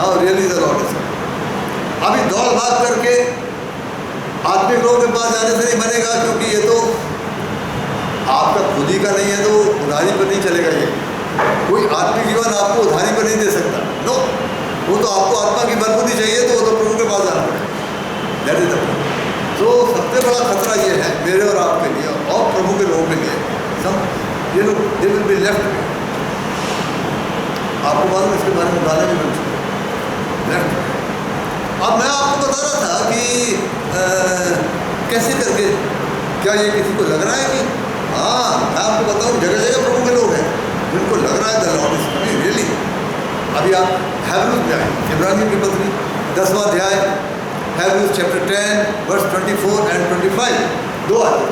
Now really the Lord is. अभी दौड़ भाग करके आत्मिक लोगों के पास जाने से नहीं बनेगा, क्योंकि ये तो आपका खुद ही का नहीं है, तो उधारी पर नहीं चलेगा। ये कोई आत्मिक जीवन आपको उधारी पर नहीं दे सकता। नो, वो तो आपको आत्मा की बलबुद्धि चाहिए, तो वो तो प्रभु के पास जाना पड़ेगा। That is the point. तो सबसे बड़ा खतरा ये है मेरे और आपके लिए और प्रभु के लोगों के लिए, सब ये लोग दे विल बी लेफ्ट। आपको मालूम इसके बारे में गाने भी बन चुके लेफ्ट। अब मैं आपको बता रहा था कि कैसे करके, क्या ये किसी को लग रहा है कि हाँ, मैं आपको बताऊँ जगह जगह प्रभु के लोग हैं जिनको लग रहा है the Lord is coming really. अभी आप हैब्रूज में आए, इब्रानियों की पत्री 10वां अध्याय, हैब्रूज चैप्टर 10 वर्स 24 एंड 25, दो आते।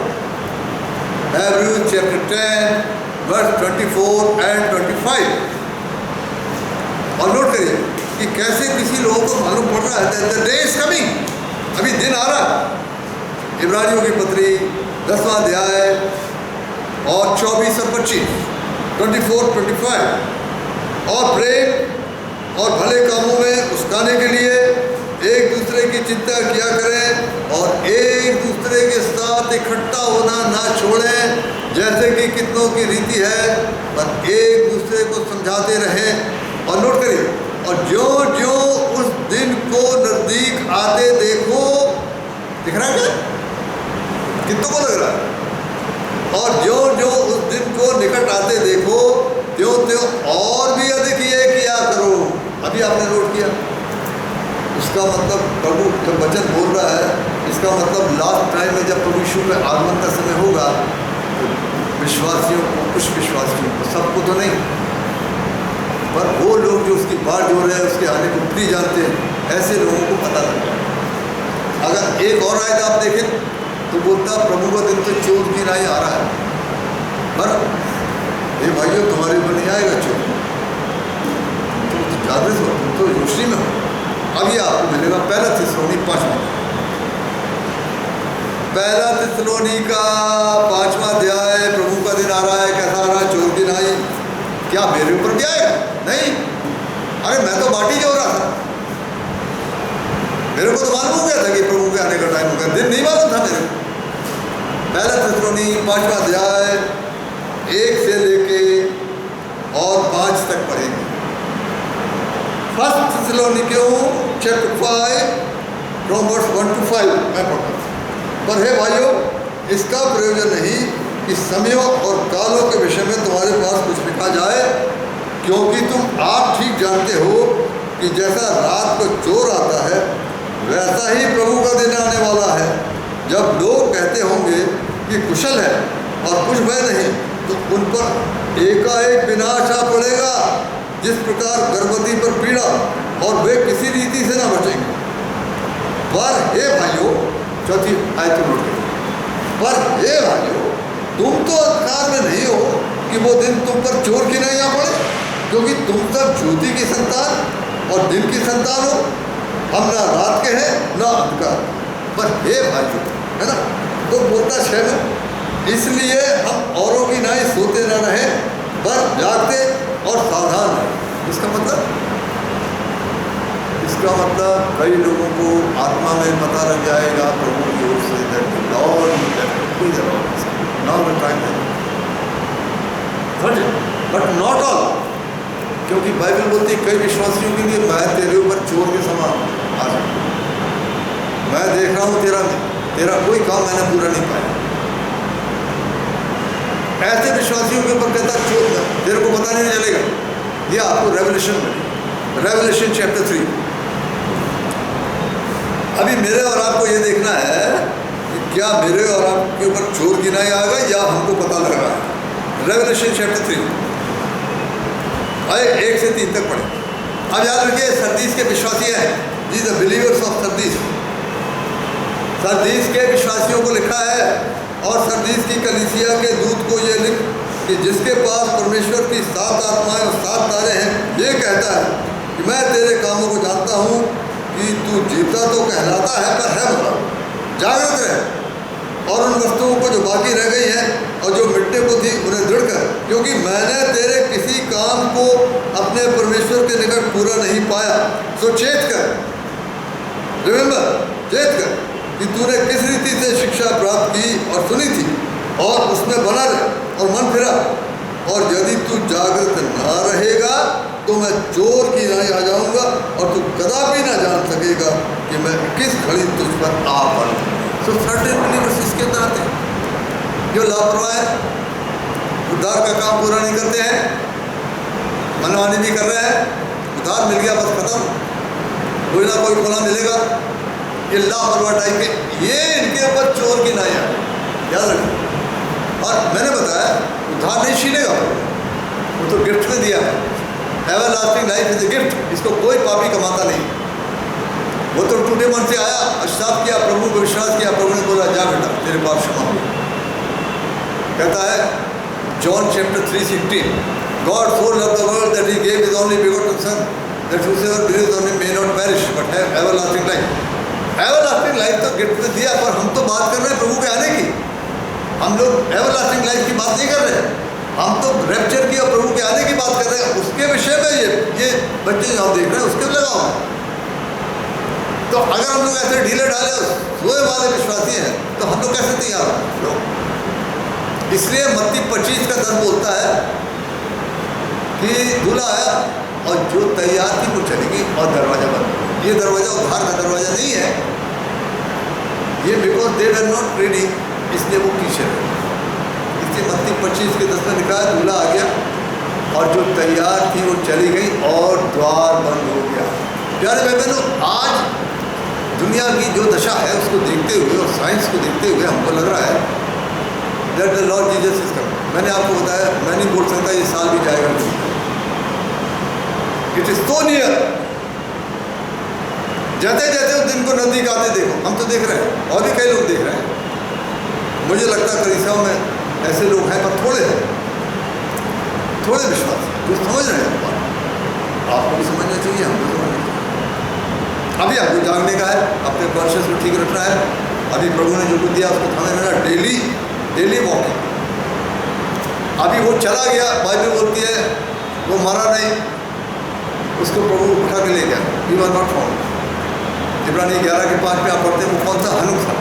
हैब्रूज चैप्टर 10 वर्स 24 एंड 25। और नोट करिए कि कैसे किसी लोगों को मालूम पड़ रहा है द डे इज कमिंग, अभी दिन आ रहा है। इब्रानियों की पत्री 10वां अध्याय और 24 और 25, 24, 25। और प्रेम और भले कामों में उस्काने के लिए एक दूसरे की चिंता किया करें और एक दूसरे के साथ इकट्ठा होना ना छोड़ें, जैसे कि कितनों की रीति है, पर एक दूसरे को समझाते रहें। और नोट करिए, और ज्यों ज्यों उस दिन को नजदीक आते देखो, दिख रहा है क्या? कितनों को लग रहा है? और ज्यों ज्यों उस दिन को निकट आते देखो, त्यों त्यों और भी अधिक ये किया करो। अभी आपने नोट किया, इसका मतलब प्रभु जब वचन बोल रहा है, इसका मतलब लास्ट टाइम में जब प्रभु यीशु के आगमन का समय होगा, तो विश्वासियों को, कुछ विश्वासियों को, सबको तो नहीं, पर वो लोग जो उसकी बात जोड़ रहे हैं, उसके आने को प्री जानते हैं, ऐसे लोगों को पता लगता है। अगर एक और आयत आप देखें तो बोलता प्रभु का दिन तो चोर की राय आ रहा है, पर ये भाइयों तुम्हारे ऊपर नहीं आएगा चोर, तुम तो जागृत हो, तुम तो रोशनी में हो। अब ये आपको मिलेगा पहला थिस्सलुनीक 5वां, पहला थिस्सलुनीक का 5वां अध्याय। प्रभु का दिन आ रहा है, कैसा आ रहा है? चोर दिन आई। क्या मेरे ऊपर भी आएगा? नहीं, अरे मैं तो बाटी जो रहा था, मेरे को तो मालूम हो गया था कि प्रभु के आने का टाइम होगा, दिन नहीं मालूम था मेरे को। पहला थिस्सलुनीक 5वां अध्याय 1 से लेके और 5 तक पढ़ेंगे। फर्स्ट थिस्सलुनीकियों चैप्टर 5 फ्रॉम वर्स 1 to 5 मैं पढ़ता हूँ। पर हे भाइयों, इसका प्रयोजन नहीं कि समयों और कालों के विषय में तुम्हारे पास कुछ लिखा जाए, क्योंकि तुम आप ठीक जानते हो कि जैसा रात को चोर आता है, वैसा ही प्रभु का दिन आने वाला है, जब लोग कहते होंगे कि कुशल है और कुछ भय नहीं, तो उन पर एकाएक विनाश आ पड़ेगा, जिस प्रकार गर्भवती पर पीड़ा, और वे किसी रीति से न बचेंगे। पर हे भाइयों, चौथी आयत नोट करें, पर हे भाइयों, तुम तो अधिकार में नहीं हो कि वो दिन तुम पर चोर की नहीं आ पड़े, क्योंकि तुम सब ज्योति की संतान और दिन की संतान हो। हम ना रात के हैं ना अंधकार। पर हे भाइयों, है ना, तो बोलता 6 में, इसलिए हम औरों की नाई सोते न रहे, पर जागते और सावधान रहें। इसका मतलब कई लोगों को आत्मा में पता लग जाएगा प्रभु की ओर से that the lord now the time है, बट नॉट ऑल, क्योंकि बाइबल बोलती है कई विश्वासियों के लिए मैं तेरे ऊपर चोर के समान आ जाऊँ, मैं देख रहा हूँ तेरा कोई काम मैंने पूरा नहीं पाया। ऐसे विश्वासियों के ऊपर कहता चोर, तेरे को पता नहीं चलेगा। ये आपको रेवलेशन चैप्टर 3। अभी मेरे और आपको ये देखना है कि क्या मेरे और आपके ऊपर चोर गिनाया आएगा या हमको पता लग रहा है। रेवलेशन चैप्टर 3 आए 1 से 3 तक पढ़े। अब याद रखिए, सरदीस के विश्वासी हैं, जी the believers of Sardis. Sardis के विश्वासियों को लिखा है, और सरदीस की कलीसिया के दूत को ये लिख कि जिसके पास परमेश्वर की 7 आत्माएं और 7 तारे हैं, ये कहता है कि मैं तेरे कामों को जानता हूँ कि तू जीता तो कहलाता है पर है बुरा। जागृत रहे और उन वस्तुओं को जो बाकी रह गई हैं और जो मिटने को थी उन्हें दृढ़ कर, क्योंकि मैंने तेरे किसी काम को अपने परमेश्वर के निकट पूरा नहीं पाया। सो चेत कर, रिमेंबर, चेत कर कि तूने किस रीति से शिक्षा प्राप्त की और सुनी थी, और उसमें बना रहे और मन फिरा। और यदि तू जागृत ना रहेगा तो मैं चोर की नाई आ जाऊंगा और तू कदापि ना जान सकेगा कि मैं किस घड़ी तुझ पर आ पड़ूं। सो सर्टेन बिलीवर्स इसके अंदर आते हैं जो लापरवाह है, उद्धार का काम पूरा नहीं करते हैं, मनमानी भी कर रहे हैं, उद्धार मिल गया बस खत्म, कोई ना कोई कोना मिलेगा, ये लापरवाह टाइप के, ये इनके ऊपर चोर की नाई है, याद रखें। और मैंने बताया उद्धार नहीं छीनेगा, वो तो गिफ्ट में दिया है। Ever lasting life is a gift, इसको कोई पापी कमाता नहीं। वो तो टूटे मन से आया, अश्राप किया, प्रभु को विश्वास किया, प्रभु ने बोला जा बेटा तेरे पाप क्षमा हो। कहता है John chapter 3:16, God so loved the world that he gave his only begotten son that whosoever believes on him may not perish but have everlasting life. Everlasting life तो गिफ्ट में दिया, पर हम तो बात कर रहे हैं प्रभु के आने की। हम लोग एवरलास्टिंग लाइफ की बात नहीं कर रहे हैं, हम तो रैप्चर की और प्रभु के आने की बात कर रहे हैं। उसके विषय में ये बच्चे जो आप देख रहे हैं उसके लगाओ। तो अगर हम लोग ऐसे ढीले ढाले सोए वाले विश्वासी हैं तो हम लोग कैसे तैयार हो? इसलिए मत्ती 25 का दर बोलता है कि दूल्हा आया और जो तैयार थी वो चलेगी और दरवाजा बंद। ये दरवाजा उद्धार का दरवाजा नहीं है, ये because they were not ready, इसलिए वो पीछे है। इसलिए मत्ती 25 के 10 में लिखा है दूल्हा आ गया और जो तैयार थी वो चली गई और द्वार बंद हो गया। प्यारे भाई बहनों, आज दुनिया की जो दशा है उसको देखते हुए और साइंस को देखते हुए हमको लग रहा है that the Lord Jesus is coming. मैंने आपको बताया, मैं नहीं बोल सकता ये साल भी जाएगा नहीं, इट इज सो नियर। जाते जाते उस दिन को नजदीक आते देखो, हम तो देख रहे हैं और भी कई लोग देख रहे हैं। मुझे लगता है कलीसियाओं में ऐसे लोग हैं पर थोड़े हैं, थोड़े विश्वास जो समझ रहे हैं बात। आपको भी समझना चाहिए, हमको समझना चाहिए। अभी आपको जागने का है, अपने कॉन्शियस को ठीक रखना है। अभी प्रभु ने जो कुछ दिया उसको थामे रहना, डेली वॉकिंग। अभी वो चला गया, बाइबल बोलती है वो मरा नहीं, उसको प्रभु उठा के ले गया, ही वाज नॉट फाउंड। इब्रानी 11:5 में आप पढ़ते हैं वो कौन सा हनुक था,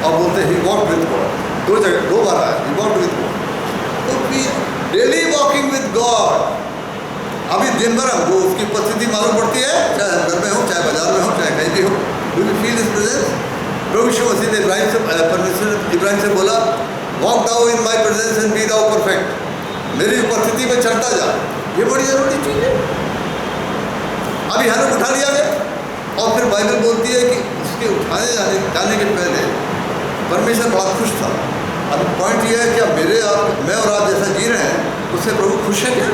और बोलते ही वॉक विद गॉड, दो बार आया ही वॉक विद गॉड। तो डेली वॉकिंग विद गॉड। अभी दिन भर हमको उसकी उपस्थिति मालूम पड़ती है, चाहे हम घर में हो, चाहे बाजार में हो, चाहे कहीं भी हो, do we feel his presence. प्रभु यीशु मसीह ने परमेश्वर इब्राहिम से बोला walk thou in my presence and be thou perfect, मेरी उपस्थिति में चलता जा। ये बड़ी जरूरी चीज़ है। अभी हनुक उठा लिया गया और फिर बाइबल बोलती है कि उसके उठाए जाने के पहले परमेश्वर बड़ा खुश था। अब पॉइंट ये है कि मैं और आप जैसा जी रहे हैं उससे प्रभु खुश है क्या?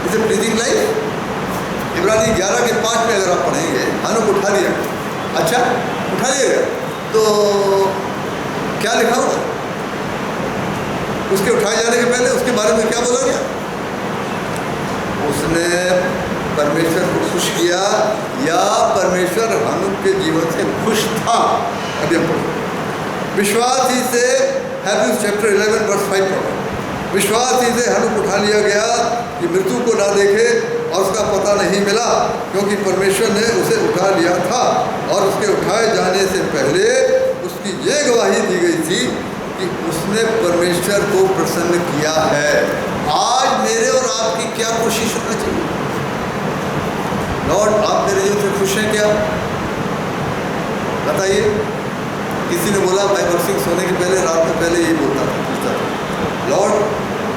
इसे प्लीजिंग लाइफ। इब्रानी 11:5 में अगर आप पढ़ेंगे हनुक उठा लिया, अच्छा उठा लिया गया तो क्या लिखा होगा? उसके उठाए जाने के पहले उसके बारे में क्या बोला गया? उसने परमेश्वर को खुश किया या परमेश्वर हनुक के जीवन से खुश था। अभी हम पढ़ो, विश्वास ही से हैब्रूज चैप्टर 11 वर्स 5 पढ़ो। विश्वास ही से हनुक उठा लिया गया कि मृत्यु को ना देखे और उसका पता नहीं मिला, क्योंकि परमेश्वर ने उसे उठा लिया था। और उसके उठाए जाने से पहले उसकी ये गवाही दी गई थी कि उसने परमेश्वर को प्रसन्न किया है। आज मेरे और आपकी क्या कोशिश होना चाहिए? लॉर्ड आप मेरे जीवन से खुश हैं क्या? बताइए। किसी ने बोला मैं बर्सिंग सोने के पहले रात में पहले यही बोलता था, पूछता था लॉर्ड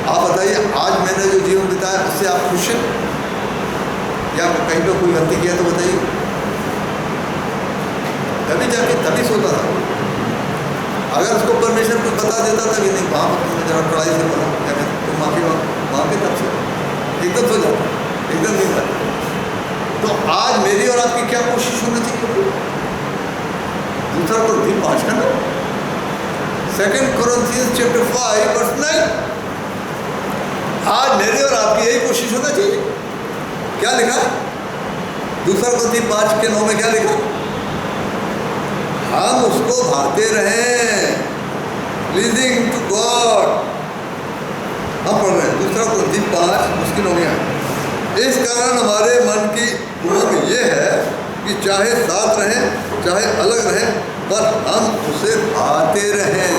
आप बताइए आज मैंने जो जीवन बिताया उससे आप खुश हैं या कहीं पर कोई गलती किया तो बताइए। तभी जाके तभी सोता था। अगर उसको परमेश्वर कुछ बता देता था कि नहीं वहाँ पर तुमने जरा कड़ाई से बोला या फिर तुम माफी वहाँ पे तब सो एकदम सो जाता, एकदम नहीं जाता। तो आज मेरी और आपकी क्या कोशिश होनी चाहिए? दूसरा कुरिन्थियों 5 का 2 Corinthians chapter 5 verse 9। आज मेरी और आपकी यही कोशिश होना चाहिए। क्या लिखा? दूसरा कुरिन्थियों 5 के 9 में क्या लिखा? हम उसको भाते रहें, प्लीजिंग टू गॉड। हम पढ़ रहे हैं 2 Corinthians 5 मुश्किल हो गया। इस कारण हमारे मन की उम्मीद ये है कि चाहे साथ रहें चाहे अलग रहें, पर हम उसे भाते रहें,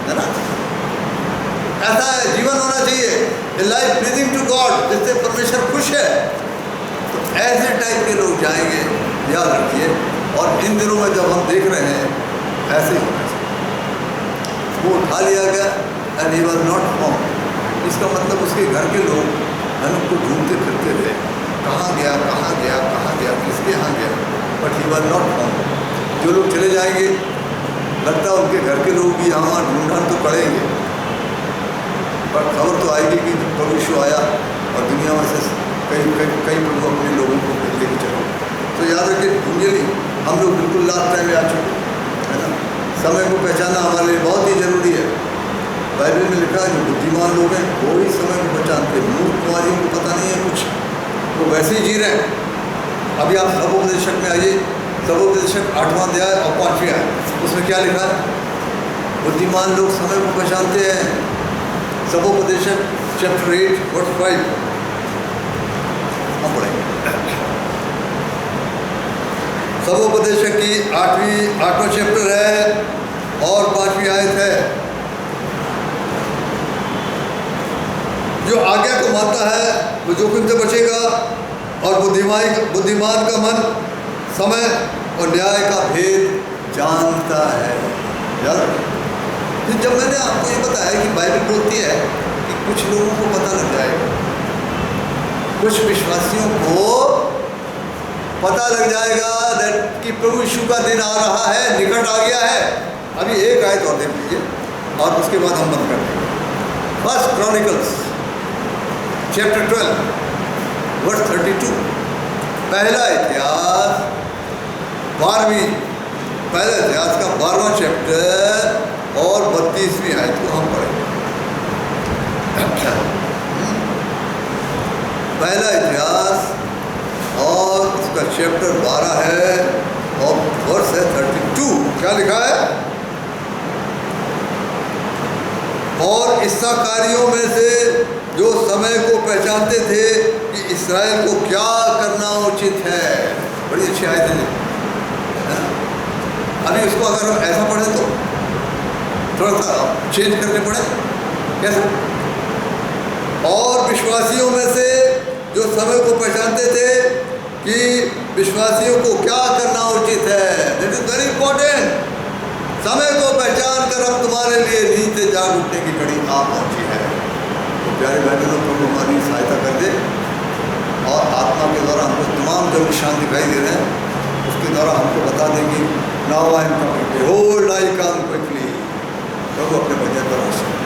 है ना। ऐसा है जीवन होना चाहिए, a life pleasing to God, जिससे परमेश्वर खुश है। तो ऐसे टाइप के लोग जाएंगे, याद रखिए। और इन दिनों में जब हम देख रहे हैं ऐसे ही होना चाहिए। वो उठा लिया गया and he was not found. इसका मतलब उसके घर के लोग उनको ढूंढते फिरते थे, कहाँ गया कहाँ गया कहाँ गया, किसके यहाँ गया, but he was not found. जो लोग चले जाएंगे, लगता है उनके घर के लोग भी यहाँ ढूंढान तो पड़ेंगे, पर खबर तो आएगी कि प्रभु यीशु आया और दुनिया में से कई प्रभु अपने लोगों को लेके चलो। तो याद रखिए, ढूंढिए नहीं, हम लोग बिल्कुल लास्ट टाइम में आ चुके, है ना। समय को पहचानना हमारे लिए बहुत ही ज़रूरी है। बाइबल में लिखा है जो बुद्धिमान लोग हैं वो ही समय को पहचानते हैं। मूर्ख कुमारियों को पता नहीं है कुछ, वो वैसे ही जी रहे हैं। अभी आप सबोपदेशक में आइए, सबोपदेशक 8वां अध्याय और 5वीं आयत, उसमें क्या लिखा है? बुद्धिमान लोग समय को पहचानते हैं। सबोपदेशक चैप्टर 8 वर्स 5 हम पढ़ेंगे। सबोपदेशक की 8वां चैप्टर है और 5वीं आयत है। जो आज्ञा को मानता है वो जोखिम से बचेगा, और बुद्धिमान का मन समय और न्याय का भेद जानता है। याद रखिए, जब मैंने आपको ये बताया कि बाइबल बोलती है कि कुछ लोगों को पता लग जाएगा, कुछ विश्वासियों को पता लग जाएगा दैट कि प्रभु यीशु का दिन आ रहा है, निकट आ गया है। अभी एक आयत और देख लीजिए और उसके बाद हम बंद कर देंगे। 1 Chronicles चैप्टर 12 वर्स 32, पहला इतिहास 12वीं, पहला इतिहास का 12वां चैप्टर और 32वीं आयत को हम पढ़ेंगे। पहला इतिहास और उसका चैप्टर 12 है और वर्स है 32। क्या लिखा है? और इस्साकारियों में से जो समय को पहचानते थे कि इस्राएल को क्या करना उचित है। बड़ी अच्छी आयत है। अभी उसको अगर हम ऐसा पढ़ें तो थोड़ा सा चेंज करने पड़े, कैसे? और विश्वासियों में से जो समय को पहचानते थे कि विश्वासियों को क्या करना उचित है। That is very important. समय को पहचान कर अब तुम्हारे लिए नींद से जाग उठने की घड़ी आ पहुंची है। तो प्यारे बहनों, प्रभु हमारी सहायता कर दे और आत्मा के द्वारा हमको तमाम जो निशान दिखाई दे रहे हैं उसके द्वारा हमको बता देंगे now I am coming, behold I come quickly. प्रभु अपने वचन पर आशीर्वाद